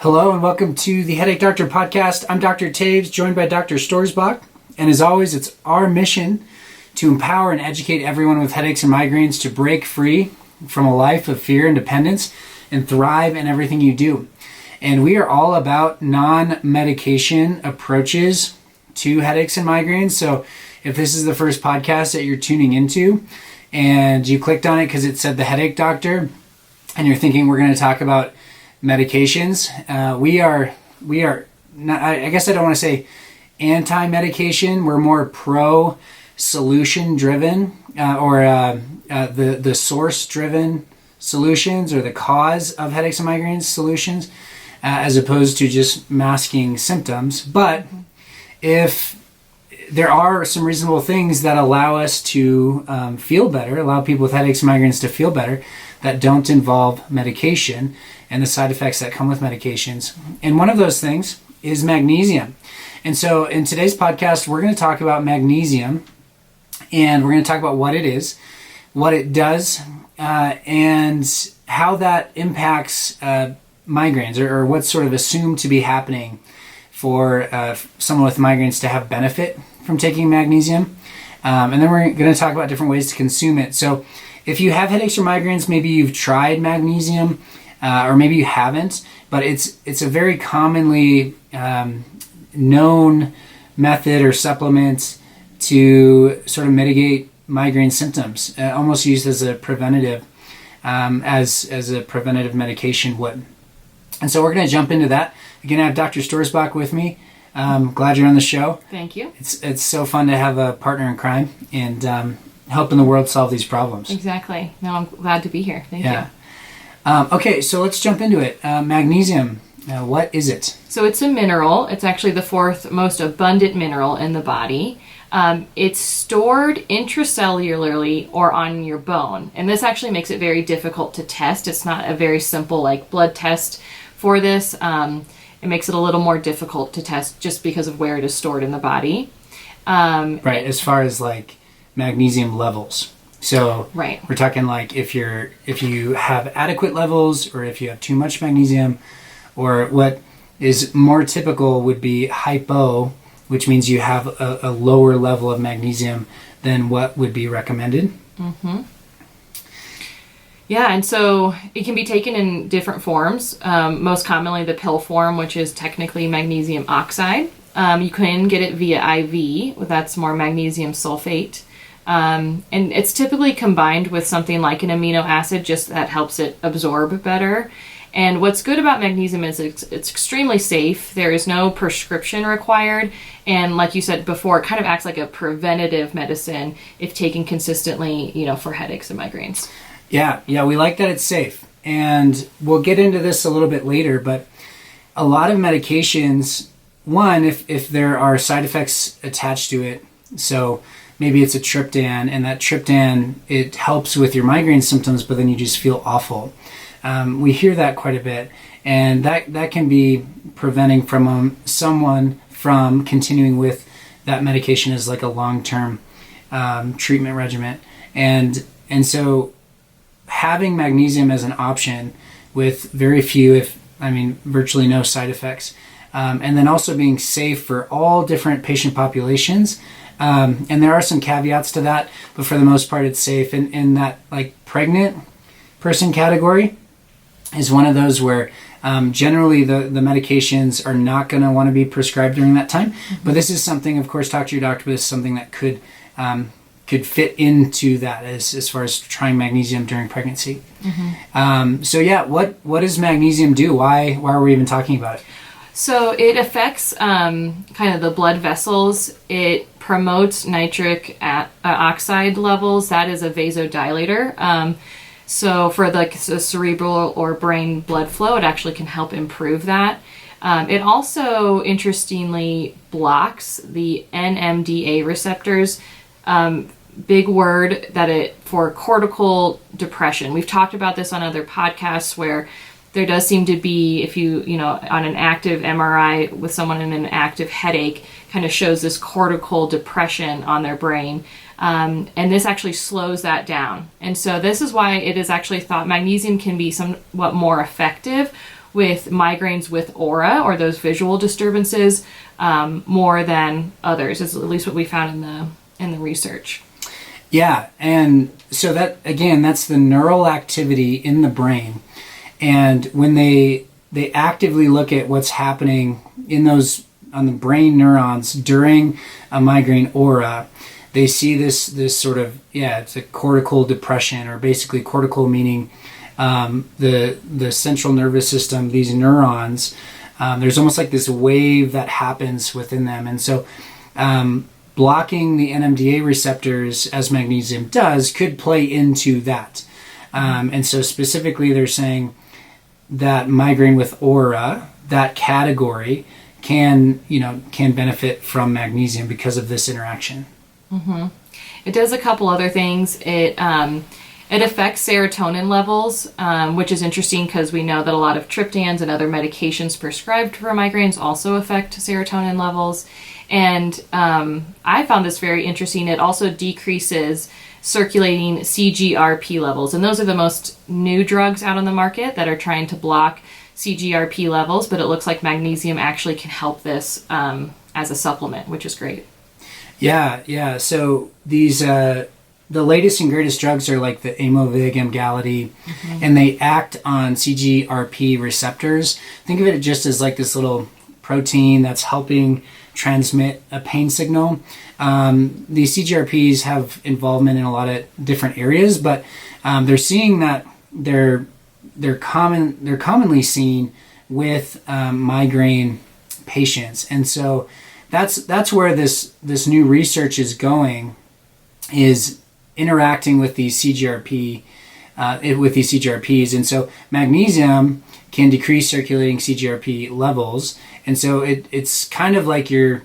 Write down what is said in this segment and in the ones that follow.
Hello and welcome to the Headache Doctor podcast. I'm Dr. Taves, joined by Dr. Stoerzbach. And as always, it's our mission to empower and educate everyone with headaches and migraines to break free from a life of fear and dependence and thrive in everything you do. And we are all about non-medication approaches to headaches and migraines. So if this is the first podcast that you're tuning into and you clicked on it because it said the Headache Doctor and you're thinking we're going to talk about medications, we are not, I guess I don't want to say anti-medication. We're more pro-solution driven or the source driven solutions or the cause of headaches and migraines solutions as opposed to just masking symptoms. But if there are some reasonable things that allow us to feel better, allow people with headaches and migraines to feel better that don't involve medication and the side effects that come with medications. And one of those things is magnesium. And so in today's podcast, we're going to talk about magnesium, and we're going to talk about what it is, what it does, and how that impacts migraines, or what's sort of assumed to be happening for someone with migraines to have benefit from taking magnesium. And then we're going to talk about different ways to consume it. So if you have headaches or migraines, maybe you've tried magnesium, or maybe you haven't, but it's a very commonly known method or supplement to sort of mitigate migraine symptoms, almost used as a preventative, as a preventative medication would. And so we're going to jump into that. Again, I have Dr. Stoerzbach with me. Glad you're on the show. Thank you. It's so fun to have a partner in crime and helping the world solve these problems. Exactly. No, I'm glad to be here. Thank you. Okay, so let's jump into it. Magnesium, what is it? So it's a mineral. It's actually the fourth most abundant mineral in the body. It's stored intracellularly or on your bone. And this actually makes it very difficult to test. It's not a very simple blood test for this. It makes it a little more difficult to test just because of where it is stored in the body. Right, as far as magnesium levels. So right. We're talking if you have adequate levels or if you have too much magnesium, or what is more typical would be hypo, which means you have a lower level of magnesium than what would be recommended. Mm-hmm. Yeah, and so it can be taken in different forms. Most commonly the pill form, which is technically magnesium oxide. You can get it via IV, that's more magnesium sulfate. And it's typically combined with something like an amino acid, just that helps it absorb better. And what's good about magnesium is it's extremely safe. There is no prescription required. And like you said before, it kind of acts like a preventative medicine if taken consistently, for headaches and migraines. Yeah, we like that it's safe. And we'll get into this a little bit later, but a lot of medications, one, if there are side effects attached to it, so maybe it's a triptan, and that triptan, it helps with your migraine symptoms, but then you just feel awful. We hear that quite a bit, and that can be preventing someone from continuing with that medication as a long-term treatment regimen. And so having magnesium as an option with very few, virtually no side effects, and then also being safe for all different patient populations. And there are some caveats to that, but for the most part, it's safe. In that pregnant person category is one of those where generally the medications are not going to want to be prescribed during that time. Mm-hmm. But this is something, of course, talk to your doctor, but this is something that could fit into that as far as trying magnesium during pregnancy. Mm-hmm. What does magnesium do? Why are we even talking about it? So it affects kind of the blood vessels. It promotes nitric oxide levels. That is a vasodilator. So for the cerebral or brain blood flow, it actually can help improve that. It also, interestingly, blocks the NMDA receptors. Big word for cortical depression. We've talked about this on other podcasts where there does seem to be, if you on an active MRI with someone in an active headache, kind of shows this cortical depression on their brain. And this actually slows that down. And so this is why it is actually thought magnesium can be somewhat more effective with migraines with aura or those visual disturbances more than others, is at least what we found in the research. Yeah, and so that, again, that's the neural activity in the brain. And when they actively look at what's happening in those on the brain neurons during a migraine aura, they see this sort of, it's a cortical depression, or basically cortical meaning the central nervous system, these neurons, there's almost like this wave that happens within them. And so blocking the NMDA receptors, as magnesium does, could play into that. And so specifically they're saying that migraine with aura, that category, can benefit from magnesium because of this interaction. Mm-hmm. It does a couple other things. It affects serotonin levels, which is interesting because we know that a lot of triptans and other medications prescribed for migraines also affect serotonin levels. And I found this very interesting. It also decreases circulating CGRP levels. And those are the most new drugs out on the market that are trying to block CGRP levels, but it looks like magnesium actually can help this as a supplement, which is great. Yeah. So these the latest and greatest drugs are like the Aimovig, Emgality, and they act on CGRP receptors. Think of it just as like this little protein that's helping transmit a pain signal. These CGRPs have involvement in a lot of different areas, but they're seeing that they're commonly seen with migraine patients, and so that's where this new research is going, is interacting with these CGRPs, and so magnesium can decrease circulating CGRP levels, and so it's kind of like you're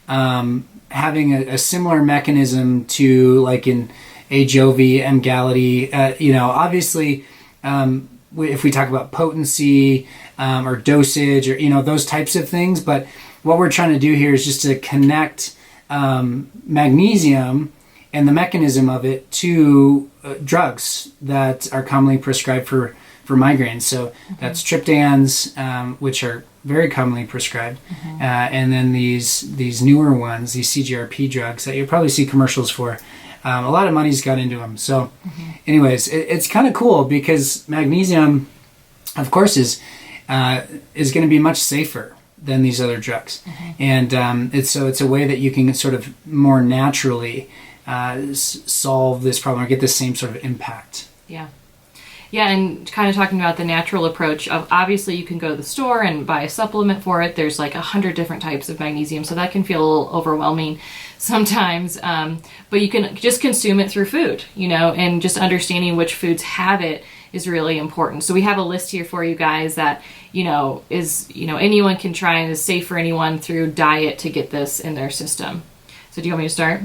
having a similar mechanism to like in Ajovy, Emgality. Obviously, if we talk about potency or dosage or those types of things, but what we're trying to do here is just to connect magnesium and the mechanism of it to drugs that are commonly prescribed for migraines. So that's triptans, which are very commonly prescribed, and then these newer ones, these CGRP drugs that you'll probably see commercials for. A lot of money's got into them. So anyways, it's kind of cool because magnesium, of course, is going to be much safer than these other drugs. And it's a way that you can sort of more naturally solve this problem or get the same sort of impact. Yeah, and kind of talking about the natural approach of, obviously you can go to the store and buy a supplement for it. There's like 100 different types of magnesium, so that can feel a little overwhelming sometimes. But you can just consume it through food, and just understanding which foods have it is really important. So we have a list here for you guys that, anyone can try and is safe for anyone through diet to get this in their system. So do you want me to start?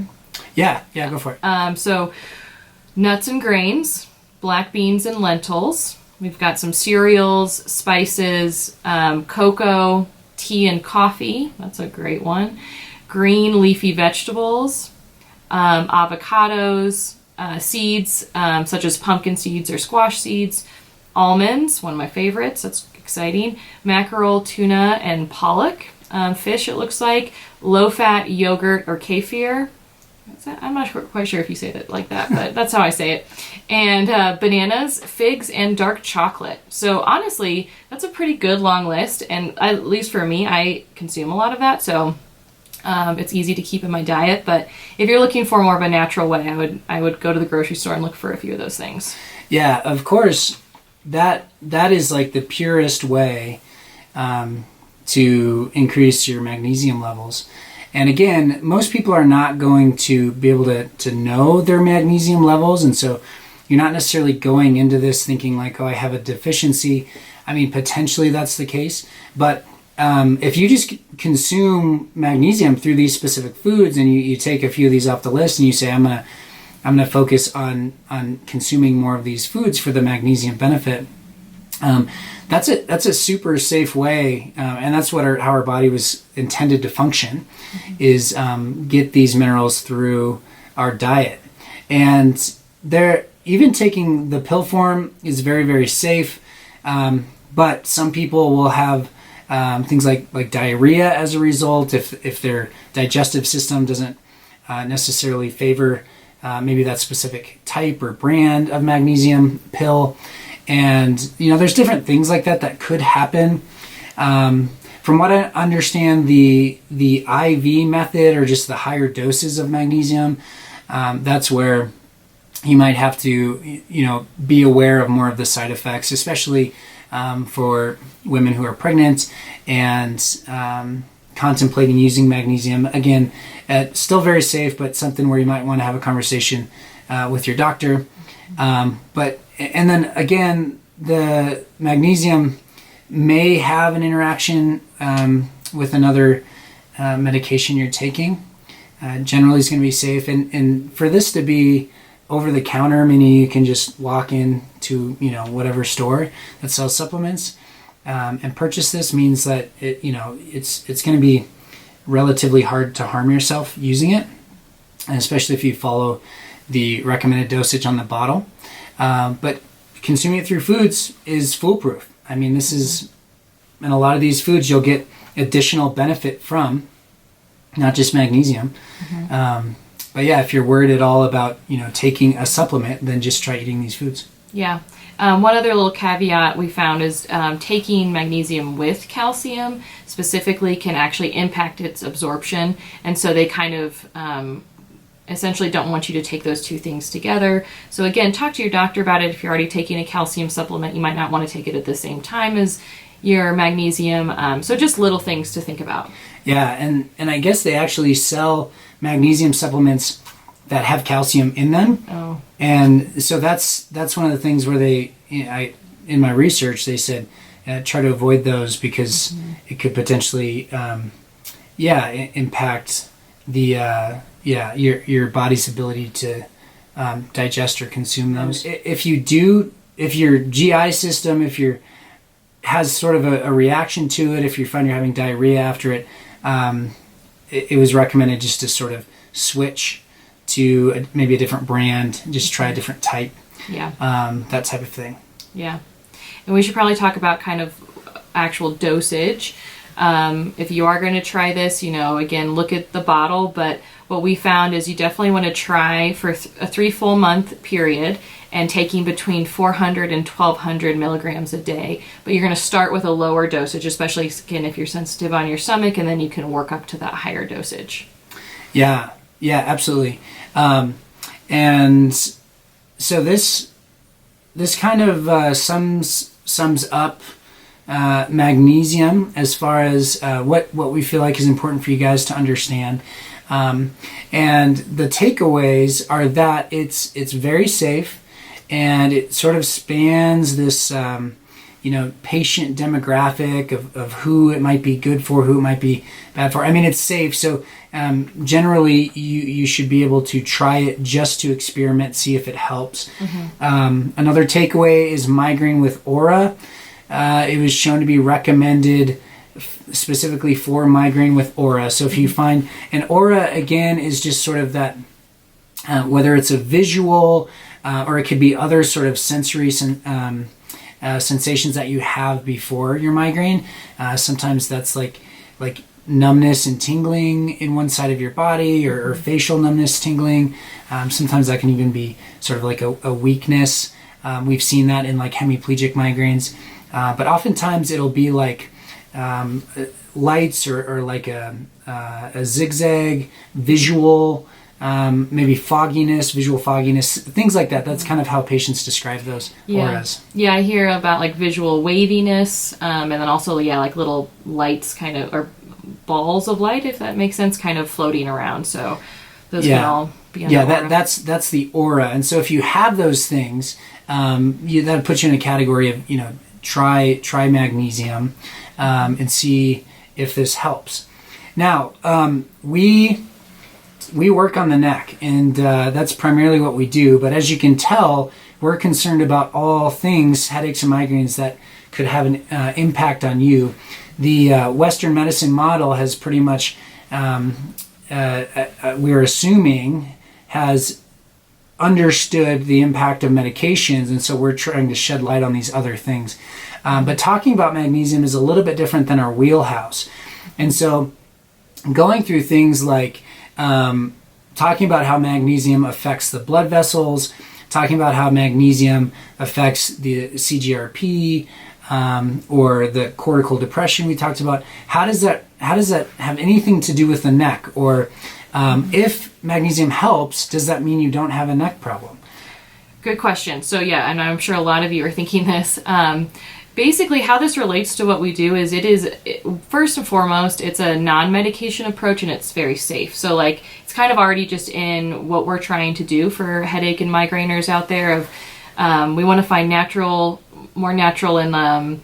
Yeah, go for it. So nuts and grains, black beans and lentils. We've got some cereals, spices, cocoa, tea and coffee. That's a great one. Green leafy vegetables, avocados, seeds such as pumpkin seeds or squash seeds, almonds, one of my favorites. That's exciting. Mackerel, tuna, and pollock. Fish, it looks like. Low-fat yogurt or kefir. I'm not quite sure if you say it like that, but that's how I say it. And bananas, figs, and dark chocolate. So honestly, that's a pretty good long list. And at least for me, I consume a lot of that. So it's easy to keep in my diet. But if you're looking for more of a natural way, I would go to the grocery store and look for a few of those things. Yeah, of course, that is like the purest way to increase your magnesium levels. And again, most people are not going to be able to know their magnesium levels. And so you're not necessarily going into this thinking like, oh, I have a deficiency. I mean, potentially that's the case. But if you just consume magnesium through these specific foods and you take a few of these off the list and you say, I'm gonna focus on consuming more of these foods for the magnesium benefit, that's a super safe way, and that's what how our body was intended to function, is get these minerals through our diet. And even taking the pill form is very, very safe. But some people will have things like diarrhea as a result if their digestive system doesn't necessarily favor maybe that specific type or brand of magnesium pill. And there's different things like that could happen. From what I understand, the IV method, or just the higher doses of magnesium, that's where you might have to be aware of more of the side effects, especially for women who are pregnant and contemplating using magnesium. Again, still very safe, but something where you might want to have a conversation with your doctor. And then again, the magnesium may have an interaction with another medication you're taking. Generally, it's going to be safe. And for this to be over the counter, meaning you can just walk into whatever store that sells supplements and purchase this, means that it's going to be relatively hard to harm yourself using it, and especially if you follow the recommended dosage on the bottle. But consuming it through foods is foolproof. I mean, this is, in a lot of these foods, you'll get additional benefit from, not just magnesium. But yeah, if you're worried at all about taking a supplement, then just try eating these foods. Yeah. One other little caveat we found is taking magnesium with calcium specifically can actually impact its absorption, and so they kind of essentially don't want you to take those two things together. So again, talk to your doctor about it. If you're already taking a calcium supplement, you might not want to take it at the same time as your magnesium. So just little things to think about. Yeah, and I guess they actually sell magnesium supplements that have calcium in them. Oh. And so that's one of the things where they, in my research, they said try to avoid those because it could potentially, impact the your body's ability to digest or consume those. If your GI system, has sort of a reaction to it, if you find you're having diarrhea after it, it was recommended just to sort of switch to maybe a different brand, just try a different type, that type of thing. Yeah. And we should probably talk about kind of actual dosage. If you are going to try this, again, look at the bottle, but what we found is you definitely want to try for a 3 full month period and taking between 400 and 1200 milligrams a day. But you're going to start with a lower dosage, especially again if you're sensitive on your stomach, and then you can work up to that higher dosage. Yeah, absolutely. And so this kind of sums up magnesium as far as what we feel like is important for you guys to understand. And the takeaways are that it's very safe, and it sort of spans this patient demographic of who it might be good for, who it might be bad for. I mean, it's safe, so generally you should be able to try it just to experiment, see if it helps. Another takeaway is migraine with aura. It was shown to be recommended specifically for migraine with aura. So if you find an aura, again, is just sort of that, whether it's a visual or it could be other sort of sensory sensations that you have before your migraine. Sometimes that's like numbness and tingling in one side of your body, or facial numbness, tingling. Sometimes that can even be sort of like a weakness. We've seen that in like hemiplegic migraines. But oftentimes it'll be like lights or like a zigzag, visual, maybe visual fogginess, things like that. That's kind of how patients describe those auras. Yeah, I hear about like visual waviness, and then also like little lights kind of, or balls of light, if that makes sense, kind of floating around. So those can all be on the aura. That's the aura. And so if you have those things, that puts you in a category of, try magnesium and see if this helps. Now, we work on the neck, and that's primarily what we do. But as you can tell, we're concerned about all things headaches and migraines that could have an impact on you. The Western medicine model has pretty much, we're assuming, has understood the impact of medications, and so we're trying to shed light on these other things. But talking about magnesium is a little bit different than our wheelhouse. And so going through things like talking about how magnesium affects the blood vessels, talking about how magnesium affects the CGRP, or the cortical depression we talked about. How does that have anything to do with the neck? Or if magnesium helps, does that mean you don't have a neck problem? Good question. So yeah, and I'm sure a lot of you are thinking this. Basically, how this relates to what we do is first and foremost, it's a non-medication approach, and it's very safe. So like, it's kind of already just in what we're trying to do for headache and migraineurs out there. We want to find more natural and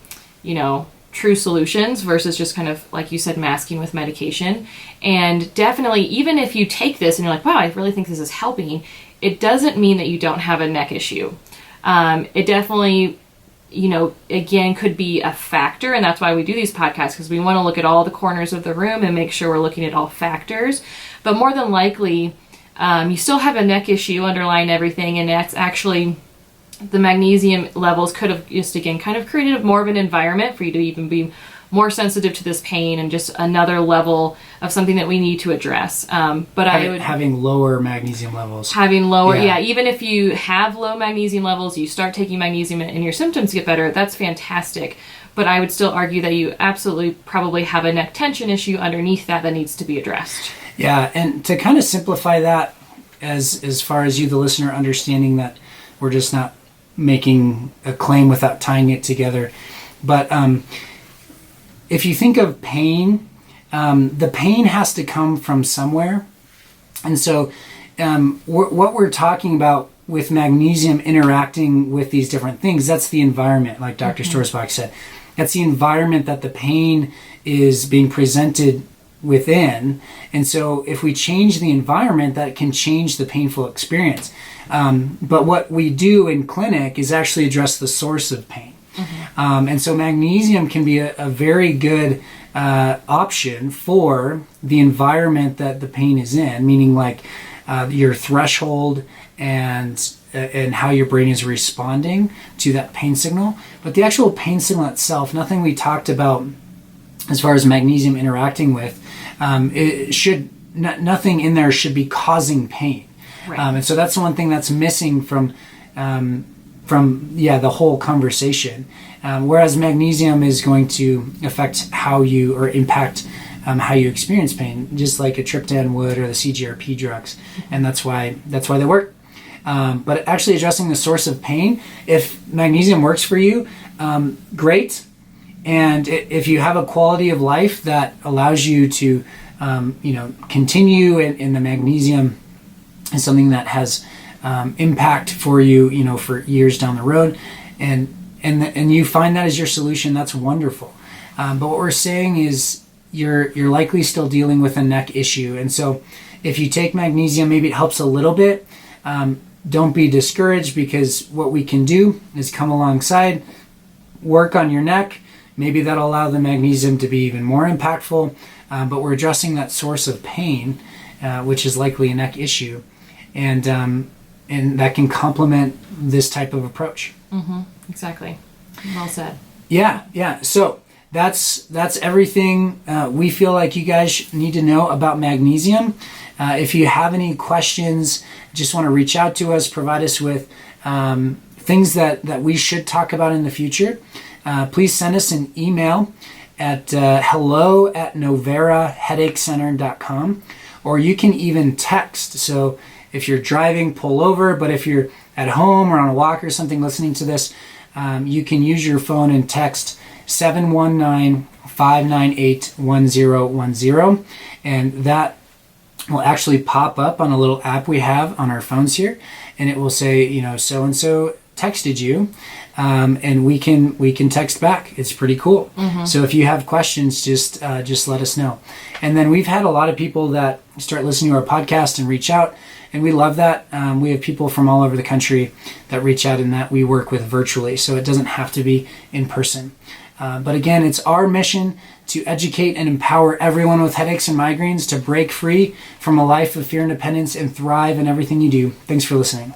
true solutions versus just kind of, like you said, masking with medication. And definitely, even if you take this and you're like, wow, I really think this is helping, it doesn't mean that you don't have a neck issue. It definitely, again, could be a factor, and that's why we do these podcasts, because we want to look at all the corners of the room and make sure we're looking at all factors. But more than likely, you still have a neck issue underlying everything, and that's actually the magnesium levels could have just, again, kind of created more of an environment for you to even be more sensitive to this pain, and just another level of something that we need to address. But having lower magnesium levels. Even if you have low magnesium levels, you start taking magnesium and your symptoms get better, that's fantastic. But I would still argue that you absolutely probably have a neck tension issue underneath that needs to be addressed. Yeah, and to kind of simplify that, as far as you, the listener, understanding that we're just not making a claim without tying it together. But if you think of pain, the pain has to come from somewhere. And so what we're talking about with magnesium interacting with these different things, that's the environment, like Dr. Stoerzbach said. That's the environment that the pain is being presented within. And so if we change the environment, that can change the painful experience. But what we do in clinic is actually address the source of pain. And so magnesium can be a very good option for the environment that the pain is in, meaning like your threshold and how your brain is responding to that pain signal. But the actual pain signal itself, nothing we talked about as far as magnesium interacting with, nothing in there should be causing pain. Right. And so that's the one thing that's missing from the whole conversation. Whereas magnesium is going to affect how you, or impact how you experience pain, just like a triptan would, or the CGRP drugs, and that's why they work. But actually addressing the source of pain, if magnesium works for you, great. And if you have a quality of life that allows you to, continue in the magnesium is something that has impact for you, for years down the road, and you find that as your solution, that's wonderful. But what we're saying is you're likely still dealing with a neck issue, and so if you take magnesium, maybe it helps a little bit. Don't be discouraged, because what we can do is come alongside, work on your neck. Maybe that'll allow the magnesium to be even more impactful, but we're addressing that source of pain, which is likely a neck issue, and that can complement this type of approach. Exactly. Well said. Yeah. So that's everything we feel like you guys need to know about magnesium. If you have any questions, just want to reach out to us, provide us with things that we should talk about in the future. Please send us an email at hello@noveraheadachecenter.com, or you can even text. So if you're driving, pull over, but if you're at home or on a walk or something listening to this, you can use your phone and text 719-598-1010, and that will actually pop up on a little app we have on our phones here, and it will say, so-and-so texted you, and we can text back. It's pretty cool. So if you have questions, just let us know. And then we've had a lot of people that start listening to our podcast and reach out, and we love that. We have people from all over the country that reach out and that we work with virtually, so it doesn't have to be in person. But again, it's our mission to educate and empower everyone with headaches and migraines to break free from a life of fear and dependence and thrive in everything you do. Thanks for listening.